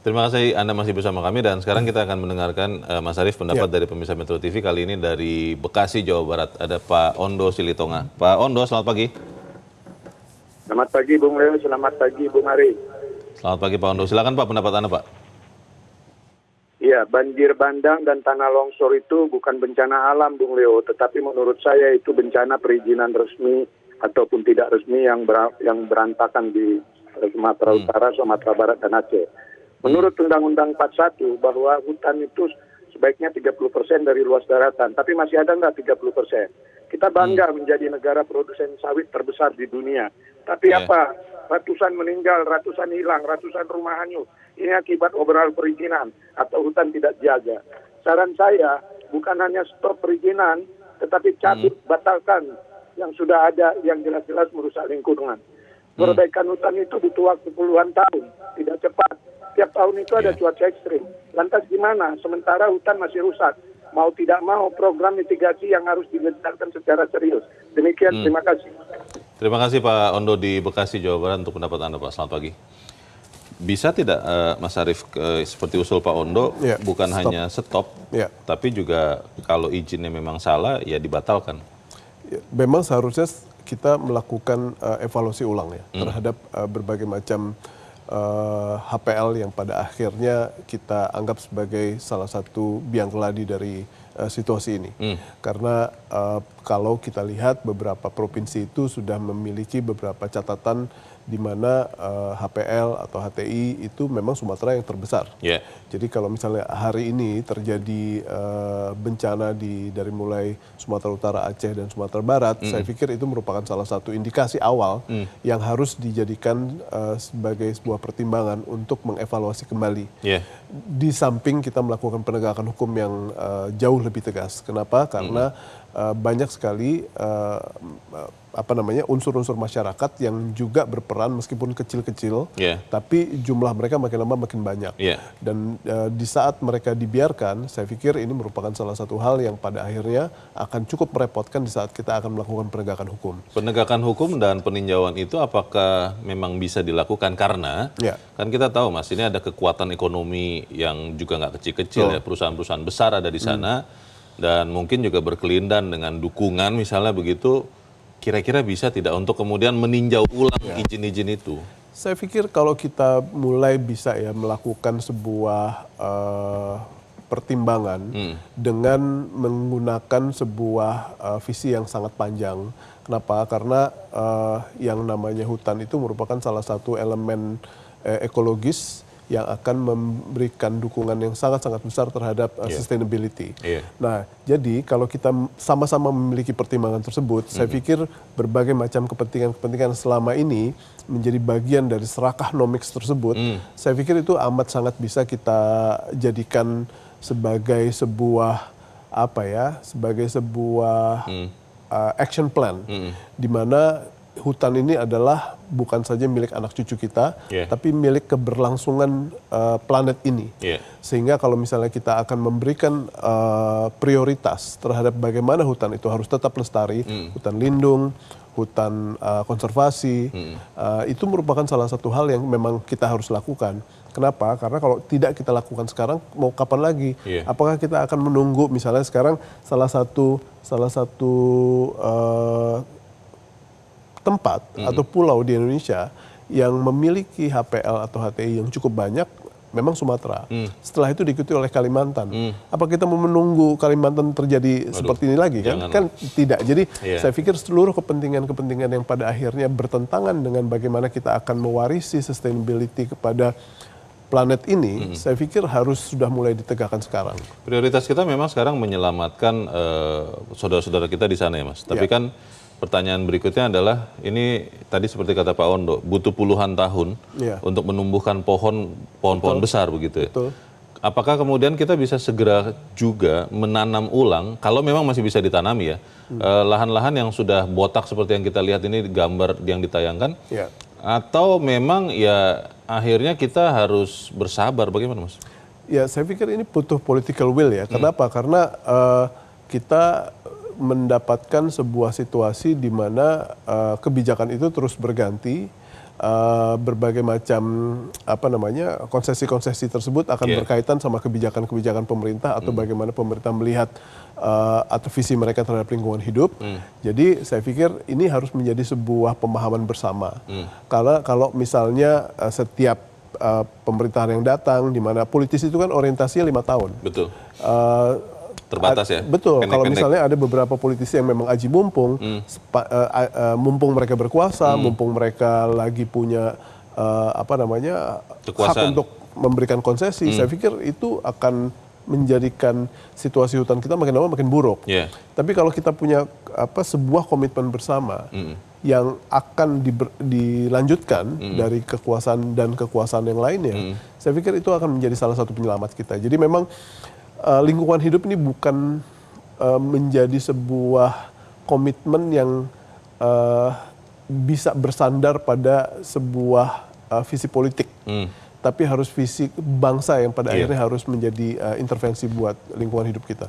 Terima kasih Anda masih bersama kami dan sekarang kita akan mendengarkan Mas Arief pendapat dari pemirsa Metro TV kali ini dari Bekasi, Jawa Barat. Ada Pak Ondo Silitonga. Pak Ondo, selamat pagi. Selamat pagi Bung Leo, selamat pagi Bung Ari. Selamat pagi Pak Ondo. Silakan Pak pendapat Anda Pak. Iya, banjir bandang dan tanah longsor itu bukan bencana alam Bung Leo, tetapi menurut saya itu bencana perizinan resmi ataupun tidak resmi yang berantakan di Sumatera Utara, Sumatera Barat, dan Aceh. Menurut Undang-Undang 41 bahwa hutan itu sebaiknya 30% dari luas daratan, tapi masih ada nggak 30%? Kita bangga menjadi negara produsen sawit terbesar di dunia. Tapi apa? Ratusan meninggal, ratusan hilang, ratusan rumah hanyut. Ini akibat overall perizinan atau hutan tidak dijaga. Saran saya bukan hanya stop perizinan, tetapi cabut, batalkan yang sudah ada yang jelas-jelas merusak lingkungan. Perbaikan hutan itu butuh waktu puluhan tahun, tidak cepat. Tiap tahun itu ada cuaca ekstrim. Lantas gimana? Sementara hutan masih rusak. Mau tidak mau program mitigasi yang harus digencarkan secara serius. Demikian, terima kasih. Terima kasih Pak Ondo di Bekasi, Jawa Barat untuk pendapat Anda Pak. Selamat pagi. Bisa tidak Mas Arief seperti usul Pak Ondo, bukan hanya stop, tapi juga kalau izinnya memang salah, ya dibatalkan? Memang seharusnya kita melakukan evaluasi ulang ya terhadap berbagai macam HPL yang pada akhirnya kita anggap sebagai salah satu biang keladi dari situasi ini. Karena kalau kita lihat beberapa provinsi itu sudah memiliki beberapa catatan di mana HPL atau HTI itu memang Sumatera yang terbesar. Jadi kalau misalnya hari ini terjadi bencana dari mulai Sumatera Utara, Aceh, dan Sumatera Barat, saya pikir itu merupakan salah satu indikasi awal yang harus dijadikan sebagai sebuah pertimbangan untuk mengevaluasi kembali. Di samping kita melakukan penegakan hukum yang jauh lebih tegas. Kenapa? Karena banyak sekali unsur-unsur masyarakat yang juga berperan meskipun kecil-kecil, tapi jumlah mereka makin lama makin banyak. Dan di saat mereka dibiarkan, saya pikir ini merupakan salah satu hal yang pada akhirnya akan cukup merepotkan di saat kita akan melakukan penegakan hukum. Penegakan hukum dan peninjauan itu apakah memang bisa dilakukan? Karena kan kita tahu Mas, ini ada kekuatan ekonomi yang juga nggak kecil-kecil ya, perusahaan-perusahaan besar ada di sana. Dan mungkin juga berkelindan dengan dukungan misalnya begitu, kira-kira bisa tidak untuk kemudian meninjau ulang izin-izin itu? Saya pikir kalau kita mulai bisa ya melakukan sebuah pertimbangan dengan menggunakan sebuah visi yang sangat panjang. Kenapa? Karena yang namanya hutan itu merupakan salah satu elemen ekologis yang akan memberikan dukungan yang sangat-sangat besar terhadap sustainability. Nah, jadi kalau kita sama-sama memiliki pertimbangan tersebut, saya pikir berbagai macam kepentingan selama ini menjadi bagian dari serakah nomix tersebut, saya pikir itu amat sangat bisa kita jadikan sebagai sebuah action plan, di mana hutan ini adalah bukan saja milik anak cucu kita, tapi milik keberlangsungan planet ini. Sehingga kalau misalnya kita akan memberikan prioritas terhadap bagaimana hutan itu harus tetap lestari, hutan lindung, hutan konservasi, itu merupakan salah satu hal yang memang kita harus lakukan. Kenapa? Karena kalau tidak kita lakukan sekarang, mau kapan lagi? Apakah kita akan menunggu misalnya sekarang salah satu tempat atau pulau di Indonesia yang memiliki HPL atau HTI yang cukup banyak memang Sumatera. Setelah itu diikuti oleh Kalimantan. Apa kita mau menunggu Kalimantan terjadi seperti ini lagi kan? Kan tidak. Jadi saya pikir seluruh kepentingan-kepentingan yang pada akhirnya bertentangan dengan bagaimana kita akan mewarisi sustainability kepada planet ini, saya pikir harus sudah mulai ditegakkan sekarang. Prioritas kita memang sekarang menyelamatkan saudara-saudara kita di sana ya Mas. Tapi kan pertanyaan berikutnya adalah, ini tadi seperti kata Pak Ondo, butuh puluhan tahun untuk menumbuhkan pohon-pohon besar begitu ya. Apakah kemudian kita bisa segera juga menanam ulang, kalau memang masih bisa ditanami ya, lahan-lahan yang sudah botak seperti yang kita lihat ini gambar yang ditayangkan, atau memang ya akhirnya kita harus bersabar, bagaimana Mas? Ya saya pikir ini butuh political will ya. Kenapa? Karena kita mendapatkan sebuah situasi di mana kebijakan itu terus berganti berbagai macam konsesi-konsesi tersebut akan berkaitan sama kebijakan-kebijakan pemerintah atau bagaimana pemerintah melihat atau visi mereka terhadap lingkungan hidup. Jadi saya pikir ini harus menjadi sebuah pemahaman bersama. Karena kalau misalnya setiap pemerintahan yang datang, di mana politis itu kan orientasinya 5 tahun. Betul. Terbatas ya? Betul. Kalau misalnya ada beberapa politisi yang memang aji mumpung, mumpung mereka berkuasa, mumpung mereka lagi punya hak untuk memberikan konsesi, saya pikir itu akan menjadikan situasi hutan kita makin lama makin buruk. Tapi kalau kita punya sebuah komitmen bersama yang akan dilanjutkan dari kekuasaan dan kekuasaan yang lainnya, saya pikir itu akan menjadi salah satu penyelamat kita. Jadi memang lingkungan hidup ini bukan menjadi sebuah komitmen yang bisa bersandar pada sebuah visi politik, tapi harus visi bangsa yang pada akhirnya harus menjadi intervensi buat lingkungan hidup kita.